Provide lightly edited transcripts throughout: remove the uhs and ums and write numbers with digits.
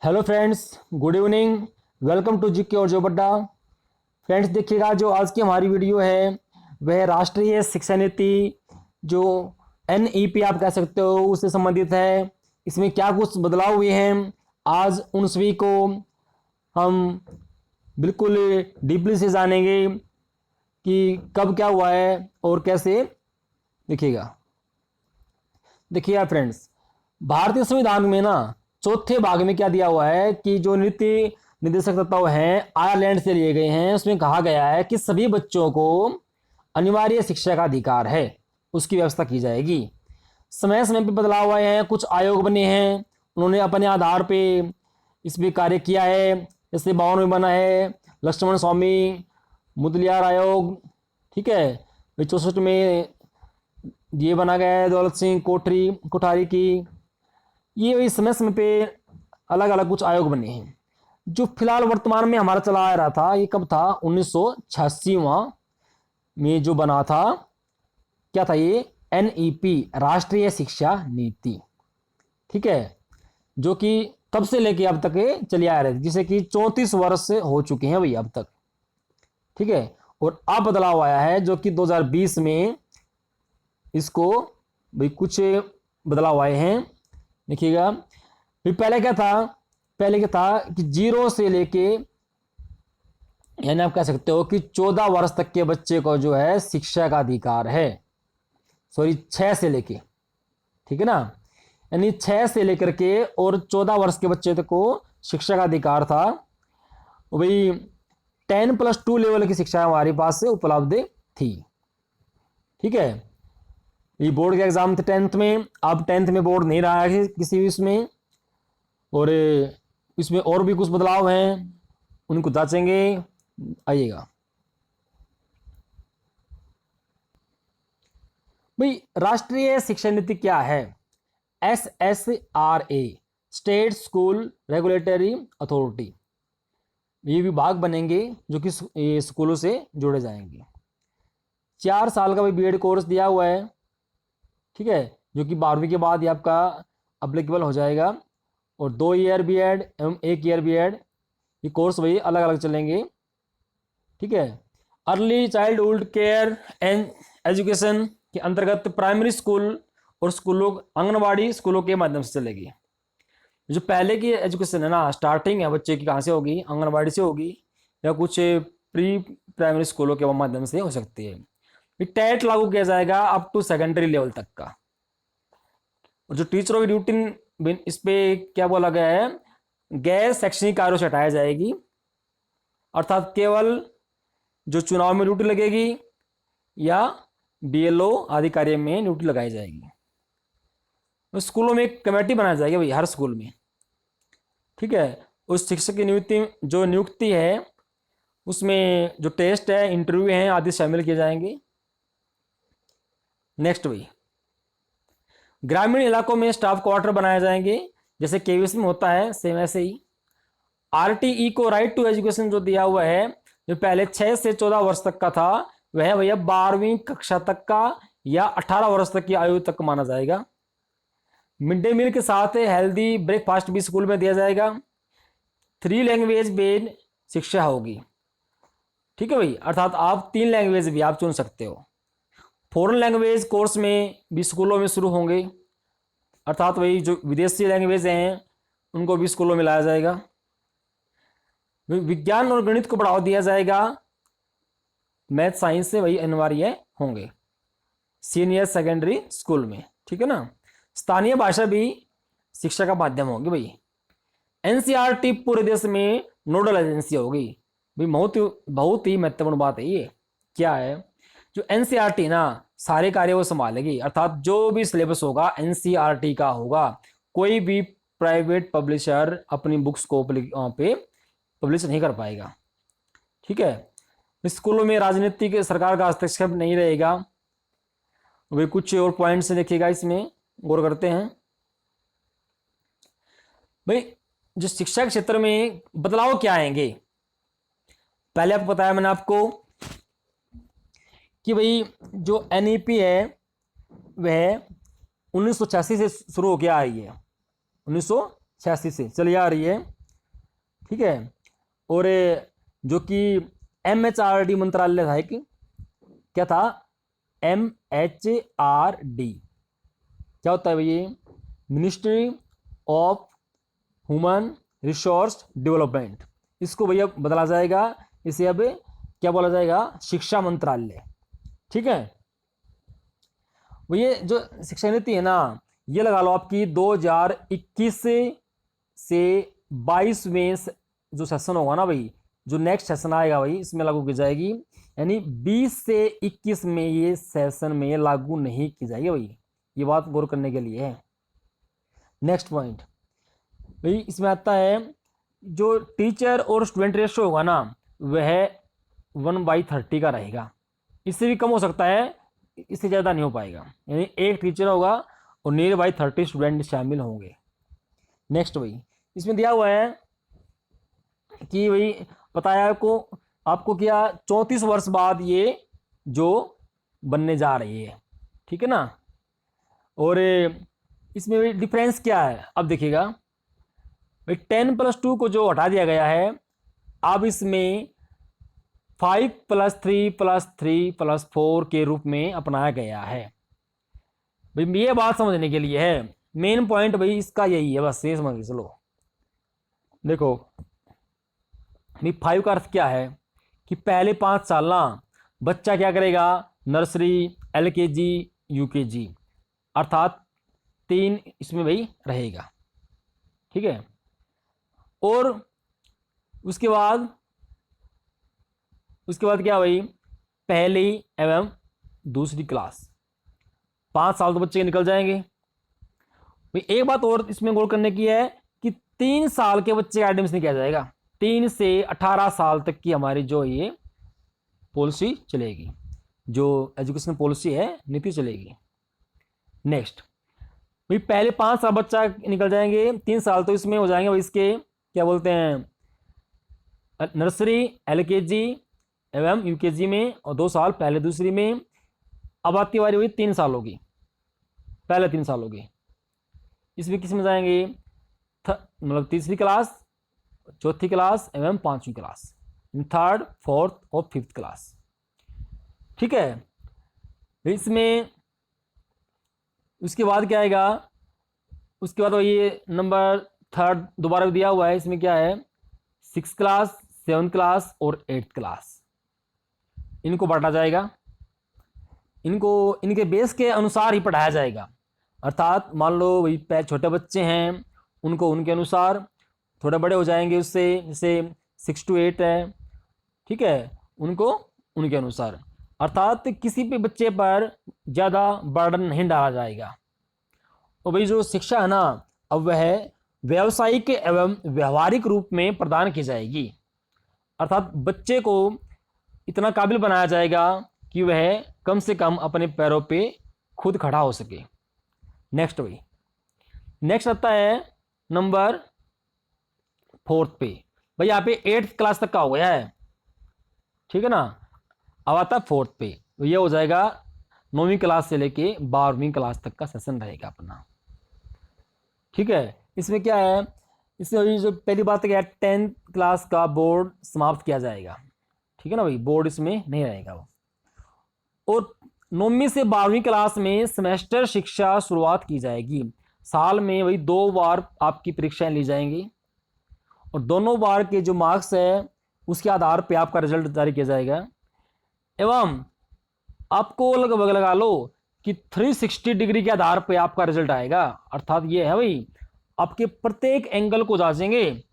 Hello friends, good evening. Welcome to GK और जो बड्डा। फ्रेंड्स देखिएगा, जो आज की हमारी वीडियो है वह राष्ट्रीय शिक्षा नीति जो एनईपी आप कह सकते हो उससे संबंधित है। इसमें क्या कुछ बदलाव हुए हैं आज उन सभी को हम बिल्कुल डीपली से जानेंगे कि कब क्या हुआ है और कैसे। देखिएगा देखिएगा फ्रेंड्स, भारतीय संविधान में ना चौथे भाग में क्या दिया हुआ है कि जो नीति निर्देशक तत्व हैं आयरलैंड से लिए गए हैं, उसमें कहा गया है कि सभी बच्चों को अनिवार्य शिक्षा का अधिकार है, उसकी व्यवस्था की जाएगी। समय समय पर बदलाव आए हैं, कुछ आयोग बने हैं, उन्होंने अपने आधार पे इस पे कार्य किया है। जैसे 52 में बना है लक्ष्मण स्वामी मुदलियार आयोग, ठीक है। 64 में ये बना गया है दौलत सिंह कोठारी की। ये वही समय समय पे अलग अलग कुछ आयोग बने हैं। जो फिलहाल वर्तमान में हमारा चला आ रहा था, ये कब था? 1986 में जो बना था, क्या था ये? एनईपी, राष्ट्रीय शिक्षा नीति, ठीक है। जो कि तब से लेके अब तक चली आ रही थी, जिसे कि 34 वर्ष हो चुके हैं भाई अब तक, ठीक है। और अब बदलाव आया है जो कि 2020 में इसको भाई कुछ बदलाव आए हैं। देखिएगा, फिर पहले क्या था? पहले क्या था कि 0 से लेके, यानी आप कह सकते हो कि 14 वर्ष तक के बच्चे को जो है शिक्षा का अधिकार है। सॉरी, 6 से लेके, ठीक है ना। यानी 6 से लेकर के और 14 वर्ष के बच्चे तक को शिक्षा का अधिकार था। वही 10+2 लेवल की शिक्षा हमारे पास से उपलब्ध थी, ठीक है। ये बोर्ड के एग्जाम थे 10th में, अब 10th में बोर्ड नहीं रहा है किसी भी इसमें। और इसमें और भी कुछ बदलाव हैं, उनको जांचेंगे, आइएगा भाई। राष्ट्रीय शिक्षा नीति क्या है? SSRA, state school regulatory authority, ये विभाग बनेंगे जो कि स्कूलों से जोड़े जाएंगे। 4 साल का भी बीएड कोर्स दिया हुआ है, ठीक है, जो कि 12वीं के बाद ही आपका अप्लीकेबल हो जाएगा। और 2 ईयर बीएड एवं 1 ईयर बीएड, ये कोर्स वही अलग अलग चलेंगे, ठीक है। Early childhood care and education के अंतर्गत प्राइमरी स्कूल और स्कूलों, आंगनबाड़ी स्कूलों के माध्यम से चलेगी। जो पहले की एजुकेशन है ना, स्टार्टिंग है बच्चे की, कहाँ से होगी? आंगनबाड़ी से होगी या कुछ प्री प्राइमरी स्कूलों के माध्यम से हो सकती है। टेट लागू किया जाएगा अप टू सेकेंडरी लेवल तक का। और जो टीचरों की ड्यूटी, इस पे क्या बोला गया है? गैर शैक्षणिक कार्यों से हटाया जाएगी, अर्थात केवल जो चुनाव में ड्यूटी लगेगी या बीएलओ आदि कार्य में ड्यूटी लगाई जाएगी। तो स्कूलों में एक कमेटी बनाई जाएगी भाई, हर स्कूल में, ठीक है। उस शिक्षक की नियुक्ति है, उसमें जो टेस्ट है, इंटरव्यू है आदि शामिल किए जाएंगे। नेक्स्ट भाई, ग्रामीण इलाकों में स्टाफ क्वार्टर बनाए जाएंगे, जैसे केवीएस में होता है सेम ऐसे ही। आरटीई को, राइट टू एजुकेशन जो दिया हुआ है, जो पहले 6 से 14 वर्ष तक का था, वह भैया 12वीं कक्षा तक का या 18 वर्ष तक की आयु तक माना जाएगा। मिड डे मील के साथ हेल्दी ब्रेकफास्ट भी स्कूल में दिया जाएगा। 3 लैंग्वेज बेस्ड शिक्षा होगी, ठीक है भाई, अर्थात आप 3 लैंग्वेज भी आप चुन सकते हो। फॉरेन लैंग्वेज कोर्स में भी स्कूलों में शुरू होंगे, अर्थात वही जो विदेशी लैंग्वेज हैं उनको भी स्कूलों में लाया जाएगा। विज्ञान और गणित को बढ़ावा दिया जाएगा, मैथ साइंस से वही अनिवार्य होंगे सीनियर सेकेंडरी स्कूल में, ठीक है ना। स्थानीय भाषा भी शिक्षा का माध्यम होगी भाई। एनसीईआरटी पूरे देश में नोडल एजेंसी होगी भाई। बहुत ही महत्वपूर्ण बात है ये। क्या है? जो एनसीईआरटी ना सारे कार्य वो संभालेगी, अर्थात जो भी सिलेबस होगा एनसीईआरटी का होगा। कोई भी प्राइवेट पब्लिशर अपनी बुक्स को पे पब्लिश नहीं कर पाएगा, ठीक है। स्कूलों में राजनीति के सरकार का हस्तक्षेप नहीं रहेगा। वे कुछ और पॉइंट्स देखिएगा, इसमें गौर करते हैं भाई। जो शिक्षा के क्षेत्र में बदलाव क्या आएंगे, पहले आपको बताया मैंने आपको कि भाई जो एनईपी है वह 1986 से शुरू होकर आ रही है, 1986 से चली आ रही है। ठीक है। और जो कि MHRD मंत्रालय था, एक क्या था, MHRD क्या होता है भैया, ministry of human resource development. इसको भैया बदला जाएगा, इसे अब क्या बोला जाएगा, शिक्षा मंत्रालय। ठीक है। वो ये जो शिक्षा नीति है ना, ये लगा लो आपकी 2021 से 22 में जो सेशन होगा ना भाई, जो नेक्स्ट सेशन आएगा भाई, इसमें लागू की जाएगी। यानी 20 से 21 में ये सेशन में लागू नहीं की जाएगी भाई, ये बात गौर करने के लिए है। नेक्स्ट पॉइंट भाई इसमें आता है, जो टीचर और स्टूडेंट रेशो होगा ना, वह 1/30 का रहेगा। इससे भी कम हो सकता है, इससे ज़्यादा नहीं हो पाएगा। यानी एक टीचर होगा और 9/30 स्टूडेंट शामिल होंगे। नेक्स्ट भाई इसमें दिया हुआ है कि भाई बताया आपको क्या 34 वर्ष बाद ये जो बनने जा रही है। ठीक है ना। और इसमें भाई डिफरेंस क्या है, अब देखिएगा भाई 10+2 को जो हटा दिया गया है, अब इसमें 5+3+3+4 के रूप में अपनाया गया है। भाई ये बात समझने के लिए है, मेन पॉइंट भाई इसका यही है, बस ये समझ के चलो। देखो भाई 5 का अर्थ क्या है कि पहले 5 साल ना बच्चा क्या करेगा, नर्सरी, LKG, UKG, अर्थात 3 इसमें भाई रहेगा। ठीक है। और उसके बाद क्या भाई, पहली एवं दूसरी क्लास, 5 साल तो बच्चे के निकल जाएंगे भाई। एक बात और इसमें गौर करने की है कि 3 साल के बच्चे का एडमिशन किया जाएगा। 3 से 18 साल तक की हमारी जो ये पॉलिसी चलेगी, जो एजुकेशन पॉलिसी है, नीति चलेगी। नेक्स्ट भाई पहले 5 साल बच्चा निकल जाएंगे, 3 साल तो इसमें हो जाएंगे भाई, इसके क्या बोलते हैं, नर्सरी, LKG एवं UKG में, और 2 साल पहले दूसरी में। अब आती बारी हुई 3 साल होगी, पहले 3 साल होगी। इसमें किस में जाएंगे, मतलब तीसरी क्लास, चौथी क्लास एवं 5वीं क्लास, 3rd, 4th और 5th क्लास। ठीक है। इसमें उसके बाद क्या आएगा, उसके बाद ये नंबर 3rd दोबारा दिया हुआ है, इसमें क्या है, 6th क्लास, 7th क्लास और 8th क्लास। इनको बांटा जाएगा, इनको इनके बेस के अनुसार ही पढ़ाया जाएगा। अर्थात मान लो भाई छोटे बच्चे हैं, उनको उनके अनुसार, थोड़े बड़े हो जाएंगे उससे, जैसे 6 to 8 है, ठीक है, उनको उनके अनुसार। अर्थात किसी भी बच्चे पर ज़्यादा बर्डन नहीं डाला जाएगा। और भाई जो शिक्षा है ना, अब वह व्यावसायिक एवं व्यवहारिक रूप में प्रदान की जाएगी। अर्थात बच्चे को इतना काबिल बनाया जाएगा कि वह कम से कम अपने पैरों पे खुद खड़ा हो सके। नेक्स्ट भाई, नेक्स्ट आता है नंबर 4th पे। भाई यहाँ पे 8th क्लास तक का हो गया है, ठीक है ना। अब आता है 4th पे, तो ये हो जाएगा 9वीं क्लास से लेके 12वीं क्लास तक का सेशन रहेगा अपना। ठीक है। इसमें क्या है, इसमें जो पहली बात है 10th क्लास का बोर्ड समाप्त किया जाएगा। ठीक है ना भाई, बोर्ड इसमें नहीं रहेगा वो। और 9वीं से 12वीं क्लास में सेमेस्टर शिक्षा शुरुआत की जाएगी। साल में वही 2 बार आपकी परीक्षाएं ली जाएंगी, और दोनों बार के जो मार्क्स है उसके आधार पे आपका रिजल्ट जारी किया जाएगा। एवं आपको लगभग लगा लो कि 360 डिग्री के आधार पे आपका रिजल्ट आएगा। अर्थात ये है भाई, आपके प्रत्येक एंगल को जांचेंगे,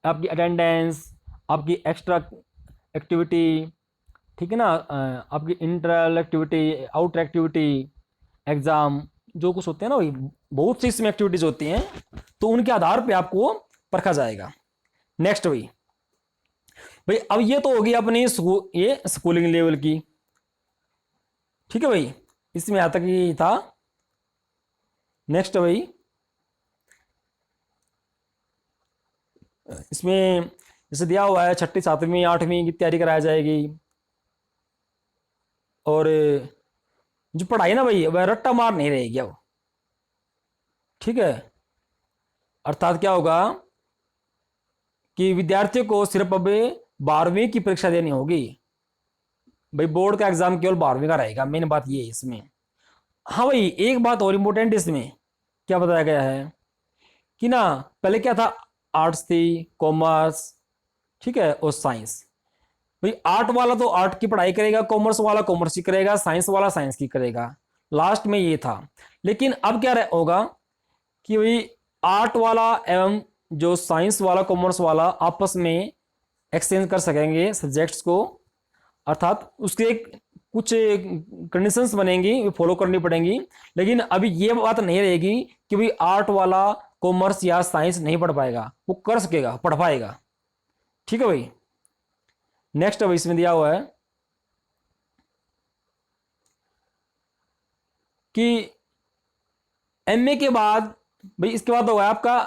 आपकी अटेंडेंस, आपकी एक्स्ट्रा एक्टिविटी, ठीक है ना, आपकी internal activity, outer activity, exam, जो कुछ होते हैं ना भाई, बहुत सी इसमें एक्टिविटीज होती हैं, तो उनके आधार पे आपको परखा जाएगा। नेक्स्ट भाई, अब ये तो होगी अपनी ये स्कूलिंग लेवल की। ठीक है भाई, इसमें यहां तक ही था। नेक्स्ट भाई, इसमें जैसे दिया हुआ है 6ठी 7वीं 8वीं की तैयारी कराई जाएगी। और जो पढ़ाई ना भाई, वह रट्टा मार नहीं रहेगी अब। ठीक है। अर्थात क्या होगा कि विद्यार्थियों को सिर्फ अब 12वीं की परीक्षा देनी होगी। भाई बोर्ड का एग्जाम केवल 12वीं का रहेगा, मेन बात ये है इसमें। हाँ भाई, एक बात और इंपॉर्टेंट इसमें क्या बताया गया है कि ना, पहले क्या था, आर्ट्स थी, कॉमर्स, ठीक है, और साइंस। भाई आर्ट वाला तो आर्ट की पढ़ाई करेगा, कॉमर्स वाला कॉमर्स की करेगा, साइंस वाला साइंस की करेगा, लास्ट में ये था। लेकिन अब क्या होगा कि भाई आर्ट वाला एवं जो साइंस वाला कॉमर्स वाला आपस में एक्सचेंज कर सकेंगे सब्जेक्ट्स को, अर्थात उसके एक कुछ कंडीशंस बनेंगी, वो फॉलो करनी पड़ेंगी। लेकिन अभी ये बात नहीं रहेगी कि भाई आर्ट वाला कॉमर्स या साइंस नहीं पढ़ पाएगा, वो कर सकेगा, पढ़ पाएगा। ठीक है भाई। नेक्स्ट अब इसमें दिया हुआ है कि एमए के बाद, भाई इसके बाद होगा आपका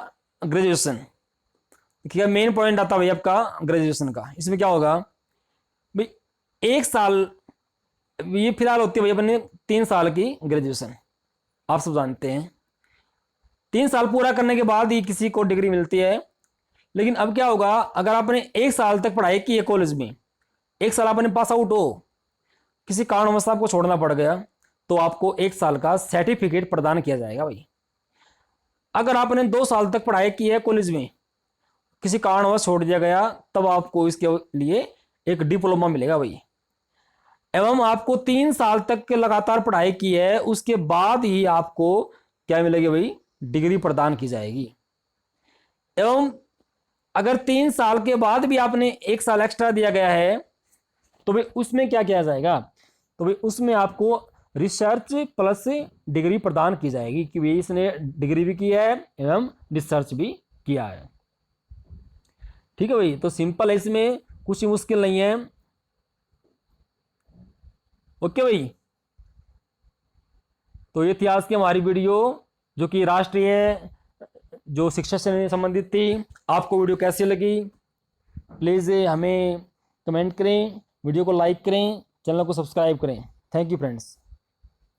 ग्रेजुएशन। देखिए मेन पॉइंट आता है भाई आपका ग्रेजुएशन का। इसमें क्या होगा भाई, 1 साल, ये फिलहाल होती है भाई अपने 3 साल की ग्रेजुएशन, आप सब जानते हैं। 3 साल पूरा करने के बाद ही किसी को डिग्री मिलती है। लेकिन अब क्या होगा, अगर आपने 1 साल तक पढ़ाई की है कॉलेज में, 1 साल आपने पास आउट हो, किसी कारणवश आपको छोड़ना पड़ गया, तो आपको 1 साल का सर्टिफिकेट प्रदान किया जाएगा भाई। अगर आपने 2 साल तक पढ़ाई की है कॉलेज में, किसी कारणवश छोड़ दिया गया, तब आपको इसके लिए एक डिप्लोमा मिलेगा भाई। एवं आपको 3 साल तक के लगातार पढ़ाई की है, उसके बाद ही आपको क्या मिलेगी भाई, डिग्री प्रदान की जाएगी। एवं अगर 3 साल के बाद भी आपने 1 साल एक्स्ट्रा दिया गया है, तो भाई उसमें क्या किया जाएगा, तो भाई उसमें आपको रिसर्च प्लस डिग्री प्रदान की जाएगी कि भाई इसने डिग्री भी की है एवं रिसर्च भी किया है। ठीक है भाई, तो सिंपल है, इसमें कुछ मुश्किल नहीं है। ओके भाई, तो ये थी आज की हमारी वीडियो जो कि राष्ट्रीय जो शिक्षा से संबंधित थी। आपको वीडियो कैसी लगी प्लीज़ हमें कमेंट करें, वीडियो को लाइक करें, चैनल को सब्सक्राइब करें। Thank you friends.